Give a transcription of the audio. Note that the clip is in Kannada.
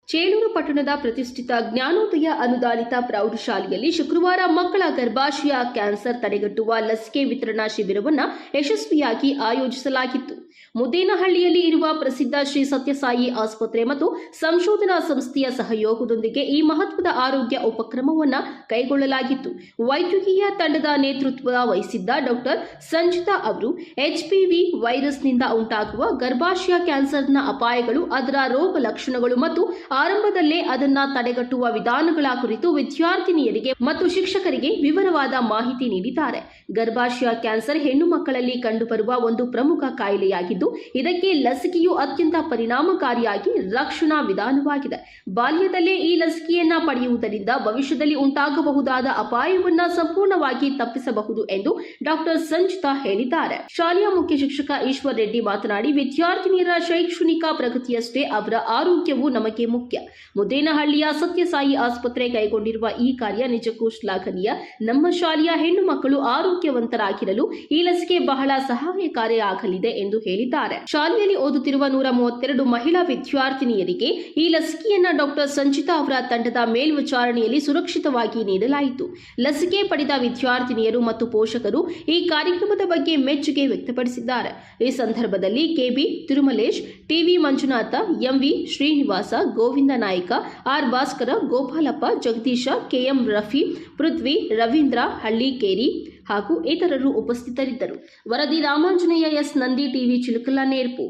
ಚೇಳೂರು ಪಟ್ಟಣದ ಪ್ರತಿಷ್ಠಿತ ಜ್ಞಾನೋದಯ ಅನುದಾನಿತ ಪ್ರೌಢಶಾಲೆಯಲ್ಲಿ ಶುಕ್ರವಾರ ಮಕ್ಕಳ ಗರ್ಭಾಶಯ ಕ್ಯಾನ್ಸರ್ ತಡೆಗಟ್ಟುವ ಲಸಿಕೆ ವಿತರಣಾ ಶಿಬಿರವನ್ನು ಯಶಸ್ವಿಯಾಗಿ ಆಯೋಜಿಸಲಾಗಿತ್ತು. ಮುದ್ದೇನಹಳ್ಳಿಯಲ್ಲಿ ಇರುವ ಪ್ರಸಿದ್ಧ ಶ್ರೀ ಸತ್ಯಸಾಯಿ ಆಸ್ಪತ್ರೆ ಮತ್ತು ಸಂಶೋಧನಾ ಸಂಸ್ಥೆಯ ಸಹಯೋಗದೊಂದಿಗೆ ಈ ಮಹತ್ವದ ಆರೋಗ್ಯ ಉಪಕ್ರಮವನ್ನು ಕೈಗೊಳ್ಳಲಾಗಿತ್ತು. ವೈದ್ಯಕೀಯ ತಂಡದ ನೇತೃತ್ವ ವಹಿಸಿದ್ದ ಡಾಕ್ಟರ್ ಸಂಜಿತಾ ಅವರು HPV ವೈರಸ್ನಿಂದ ಉಂಟಾಗುವ ಗರ್ಭಾಶಯ ಕ್ಯಾನ್ಸರ್ನ ಅಪಾಯಗಳು, ಅದರ ರೋಗ ಲಕ್ಷಣಗಳು ಮತ್ತು ಆರಂಭದಲ್ಲೇ ಅದನ್ನು ತಡೆಗಟ್ಟುವ ವಿಧಾನಗಳ ಕುರಿತು ವಿದ್ಯಾರ್ಥಿನಿಯರಿಗೆ ಮತ್ತು ಶಿಕ್ಷಕರಿಗೆ ವಿವರವಾದ ಮಾಹಿತಿ ನೀಡಿದ್ದಾರೆ. ಗರ್ಭಾಶಯ ಕ್ಯಾನ್ಸರ್ ಹೆಣ್ಣು ಮಕ್ಕಳಲ್ಲಿ ಕಂಡುಬರುವ ಒಂದು ಪ್ರಮುಖ ಕಾಯಿಲೆಯಾಗಿದ್ದು, ಇದಕ್ಕೆ ಲಸಿಕೆಯು ಅತ್ಯಂತ ಪರಿಣಾಮಕಾರಿಯಾಗಿ ರಕ್ಷಣಾ ವಿಧಾನವಾಗಿದೆ. ಬಾಲ್ಯದಲ್ಲೇ ಈ ಲಸಿಕೆಯನ್ನ ಪಡೆಯುವುದರಿಂದ ಭವಿಷ್ಯದಲ್ಲಿ ಉಂಟಾಗಬಹುದಾದ ಅಪಾಯವನ್ನು ಸಂಪೂರ್ಣವಾಗಿ ತಪ್ಪಿಸಬಹುದು ಎಂದು ಡಾಕ್ಟರ್ ಸಂಜಿತಾ ಹೇಳಿದ್ದಾರೆ. ಶಾಲೆಯ ಮುಖ್ಯ ಶಿಕ್ಷಕ ಈಶ್ವರ್ ರೆಡ್ಡಿ ಮಾತನಾಡಿ, ವಿದ್ಯಾರ್ಥಿನಿಯರ ಶೈಕ್ಷಣಿಕ ಪ್ರಗತಿಯಷ್ಟೇ ಅವರ ಆರೋಗ್ಯವು ನಮಗೆ ಮುಖ್ಯ. ಮುದ್ದೇನಹಳ್ಳಿಯ ಸತ್ಯಸಾಯಿ ಆಸ್ಪತ್ರೆ ಕೈಗೊಂಡಿರುವ ಈ ಕಾರ್ಯ ನಿಜಕ್ಕೂ ಶ್ಲಾಘನೀಯ. ನಮ್ಮ ಶಾಲೆಯ ಹೆಣ್ಣು ಮಕ್ಕಳು ಆರೋಗ್ಯವಂತರಾಗಿರಲು ಈ ಲಸಿಕೆ ಬಹಳ ಸಹಾಯಕಾರಿಯಾಗಲಿದೆ ಎಂದು ಹೇಳಿದ್ದಾರೆ. ಶಾಲೆಯಲ್ಲಿ ಓದುತ್ತಿರುವ 132 ಮಹಿಳಾ ವಿದ್ಯಾರ್ಥಿನಿಯರಿಗೆ ಈ ಲಸಿಕೆಯನ್ನ ಡಾಕ್ಟರ್ ಸಂಜಿತಾ ಅವರ ತಂಡದ ಮೇಲ್ವಿಚಾರಣೆಯಲ್ಲಿ ಸುರಕ್ಷಿತವಾಗಿ ನೀಡಲಾಯಿತು. ಲಸಿಕೆ ಪಡೆದ ವಿದ್ಯಾರ್ಥಿನಿಯರು ಮತ್ತು ಪೋಷಕರು ಈ ಕಾರ್ಯಕ್ರಮದ ಬಗ್ಗೆ ಮೆಚ್ಚುಗೆ ವ್ಯಕ್ತಪಡಿಸಿದ್ದಾರೆ. ಈ ಸಂದರ್ಭದಲ್ಲಿ KB Thirumalesh, TV Manjunatha, MV Srinivasa, Govinda Naik, R Bhaskara, Gopalappa, Jagadish, KM Rafi, ಪೃಥ್ವಿ, ರವೀಂದ್ರ, ಹಳ್ಳಿಕೇರಿ ಹಾಗೂ ಇತರರು ಉಪಸ್ಥಿತರಿದ್ದರು. ವರದಿ ರಾಮಾಂಜನೇಯ, S ನಂದಿ, TV ಚಿಲಕಲ, ನೇರ್ಪು.